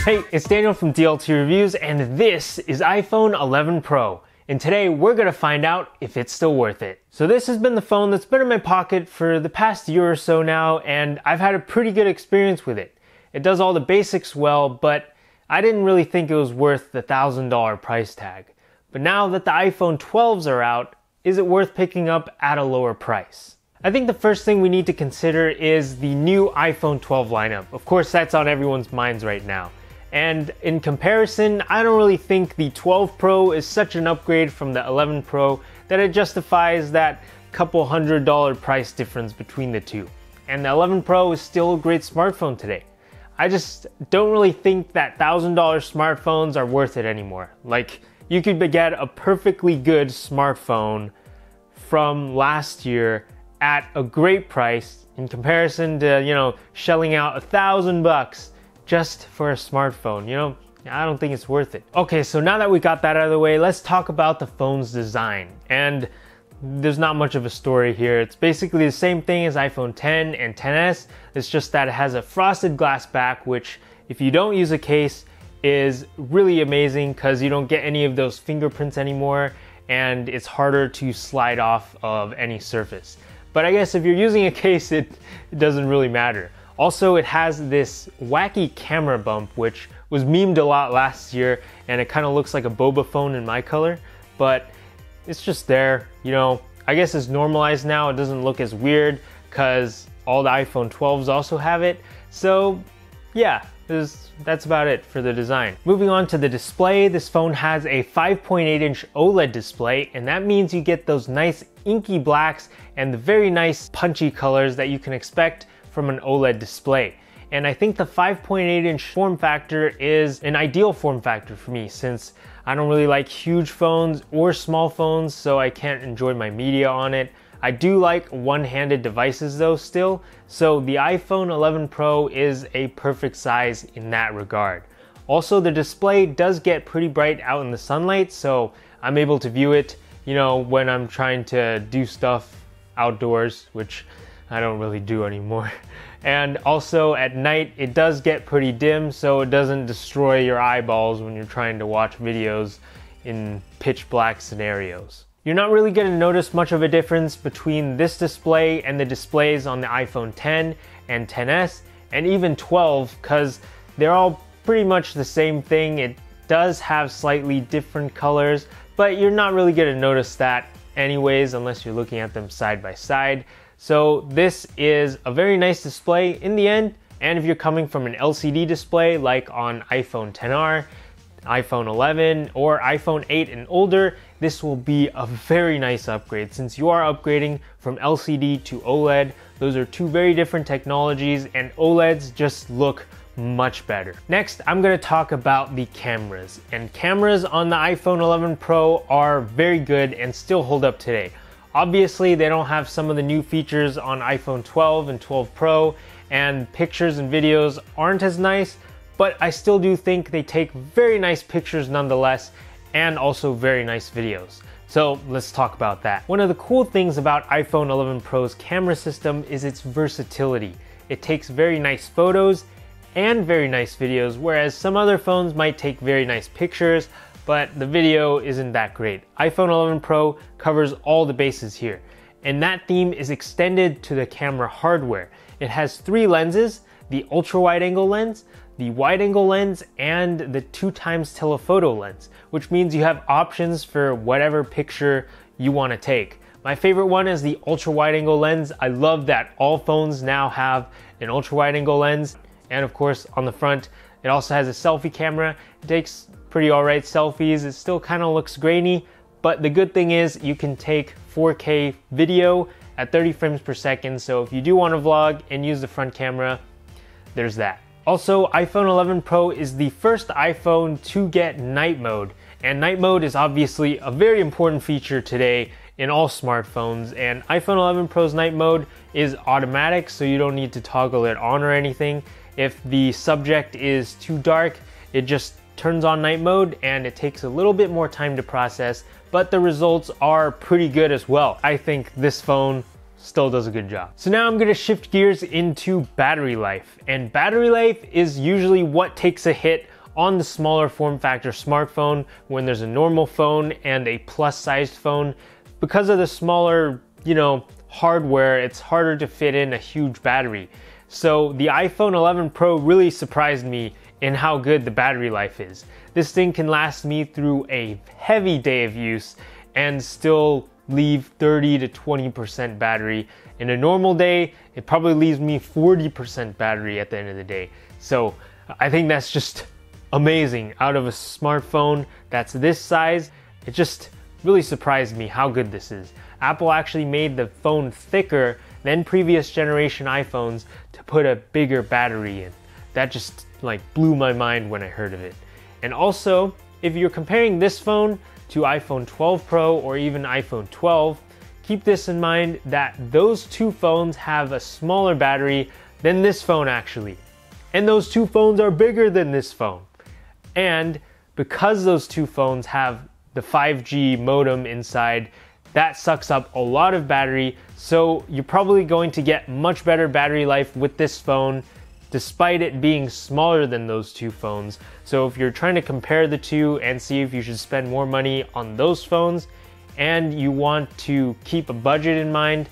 Hey, it's Daniel from DLT Reviews, and this is iPhone 11 Pro. And today we're gonna find out if it's still worth it. So this has been the phone that's been in my pocket for the past year or so now, and I've had a pretty good experience with it. It does all the basics well, but I didn't really think it was worth the $1,000 price tag. But now that the iPhone 12s are out, is it worth picking up at a lower price? I think the first thing we need to consider is the new iPhone 12 lineup. Of course, that's on everyone's minds right now. And in comparison, I don't really think the 12 Pro is such an upgrade from the 11 Pro that it justifies that couple $100 price difference between the two. And the 11 Pro is still a great smartphone today. I just don't really think that $1,000 smartphones are worth it anymore. Like, you could get a perfectly good smartphone from last year at a great price in comparison to, shelling out $1,000 just for a smartphone. I don't think it's worth it. Okay, so now that we got that out of the way, let's talk about the phone's design. And there's not much of a story here. It's basically the same thing as iPhone 10 and 10s. It's just that it has a frosted glass back, which if you don't use a case is really amazing because you don't get any of those fingerprints anymore, and it's harder to slide off of any surface. But I guess if you're using a case, it doesn't really matter. Also, it has this wacky camera bump, which was memed a lot last year, and it kind of looks like a boba phone in my color, but it's just there. I guess it's normalized now. It doesn't look as weird because all the iPhone 12s also have it. So yeah, that's about it for the design. Moving on to the display, this phone has a 5.8-inch OLED display, and that means you get those nice inky blacks and the very nice punchy colors that you can expect from an OLED display. And I think the 5.8-inch form factor is an ideal form factor for me, since I don't really like huge phones or small phones, so I can't enjoy my media on it. I do like one-handed devices though still, so the iPhone 11 Pro is a perfect size in that regard. Also, the display does get pretty bright out in the sunlight, so I'm able to view it, when I'm trying to do stuff outdoors, which I don't really do anymore. And also at night, it does get pretty dim, so it doesn't destroy your eyeballs when you're trying to watch videos in pitch black scenarios. You're not really going to notice much of a difference between this display and the displays on the iPhone 10 and 10s and even 12, because they're all pretty much the same thing. It does have slightly different colors, but you're not really going to notice that anyways unless you're looking at them side by side. So this is a very nice display in the end, and if you're coming from an LCD display like on iPhone XR, iPhone 11, or iPhone 8 and older, this will be a very nice upgrade since you are upgrading from LCD to OLED. Those are two very different technologies, and OLEDs just look much better. Next, I'm going to talk about the cameras. And cameras on the iPhone 11 Pro are very good and still hold up today. Obviously, they don't have some of the new features on iPhone 12 and 12 Pro, and pictures and videos aren't as nice, but I still do think they take very nice pictures nonetheless, and also very nice videos. So let's talk about that. One of the cool things about iPhone 11 Pro's camera system is its versatility. It takes very nice photos and very nice videos, whereas some other phones might take very nice pictures, but the video isn't that great. iPhone 11 Pro covers all the bases here, and that theme is extended to the camera hardware. It has 3 lenses: the ultra-wide-angle lens, the wide-angle lens, and the 2x telephoto lens, which means you have options for whatever picture you want to take. My favorite one is the ultra-wide-angle lens. I love that all phones now have an ultra-wide-angle lens, and of course on the front it also has a selfie camera. It takes pretty alright selfies. It still kind of looks grainy, but the good thing is you can take 4K video at 30 frames per second, so if you do want to vlog and use the front camera, there's that. Also, iPhone 11 Pro is the first iPhone to get night mode, and night mode is obviously a very important feature today in all smartphones, and iPhone 11 Pro's night mode is automatic, so you don't need to toggle it on or anything. If the subject is too dark, it just turns on night mode, and it takes a little bit more time to process, but the results are pretty good as well. I think this phone still does a good job. So now I'm gonna shift gears into battery life. And battery life is usually what takes a hit on the smaller form factor smartphone when there's a normal phone and a plus sized phone. Because of the smaller, hardware, it's harder to fit in a huge battery. So the iPhone 11 Pro really surprised me in how good the battery life is. This thing can last me through a heavy day of use and still leave 30 to 20% battery. In a normal day, it probably leaves me 40% battery at the end of the day. So I think that's just amazing. Out of a smartphone that's this size, it just really surprised me how good this is. Apple actually made the phone thicker than previous generation iPhones to put a bigger battery in. That just blew my mind when I heard of it. And also, if you're comparing this phone to iPhone 12 Pro or even iPhone 12, keep this in mind that those two phones have a smaller battery than this phone actually. And those two phones are bigger than this phone. And because those two phones have the 5G modem inside, that sucks up a lot of battery, so you're probably going to get much better battery life with this phone despite it being smaller than those two phones. So if you're trying to compare the two and see if you should spend more money on those phones and you want to keep a budget in mind,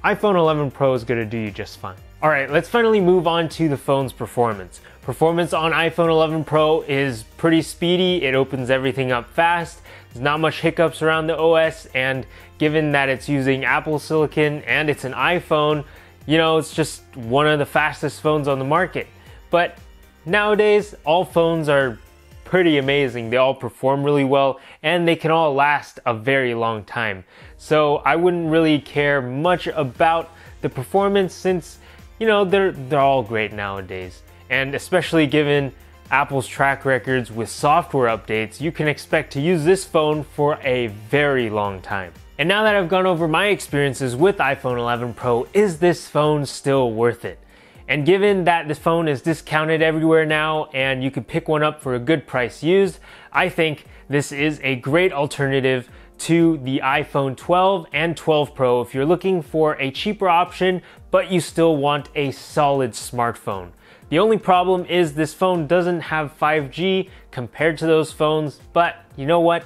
iPhone 11 Pro is going to do you just fine. Alright, let's finally move on to the phone's performance. Performance on iPhone 11 Pro is pretty speedy, it opens everything up fast, there's not much hiccups around the OS, and given that it's using Apple Silicon and it's an iPhone, it's just one of the fastest phones on the market. But nowadays, all phones are pretty amazing. They all perform really well and they can all last a very long time. So I wouldn't really care much about the performance since they're all great nowadays. And especially given Apple's track records with software updates, you can expect to use this phone for a very long time. And now that I've gone over my experiences with iPhone 11 Pro, is this phone still worth it? And given that this phone is discounted everywhere now and you can pick one up for a good price used, I think this is a great alternative to the iPhone 12 and 12 Pro if you're looking for a cheaper option, but you still want a solid smartphone. The only problem is this phone doesn't have 5G compared to those phones, but you know what?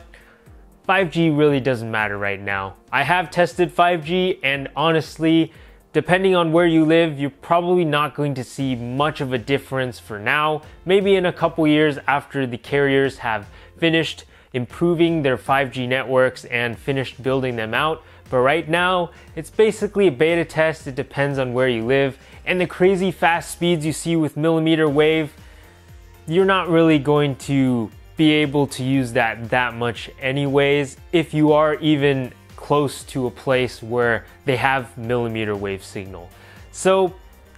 5G really doesn't matter right now. I have tested 5G and honestly, depending on where you live, you're probably not going to see much of a difference for now. Maybe in a couple years after the carriers have finished improving their 5G networks and finished building them out. But right now, it's basically a beta test. It depends on where you live. And the crazy fast speeds you see with millimeter wave, you're not really going to be able to use that much anyways if you are even close to a place where they have millimeter wave signal. So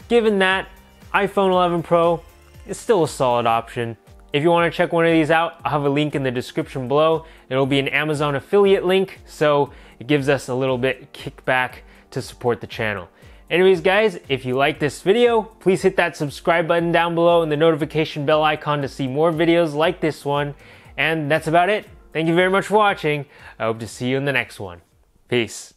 given that, iPhone 11 Pro is still a solid option. If you want to check one of these out, I'll have a link in the description below. It'll be an Amazon affiliate link, so it gives us a little bit kickback to support the channel. Anyways guys, if you like this video, please hit that subscribe button down below and the notification bell icon to see more videos like this one. And that's about it. Thank you very much for watching. I hope to see you in the next one. Peace.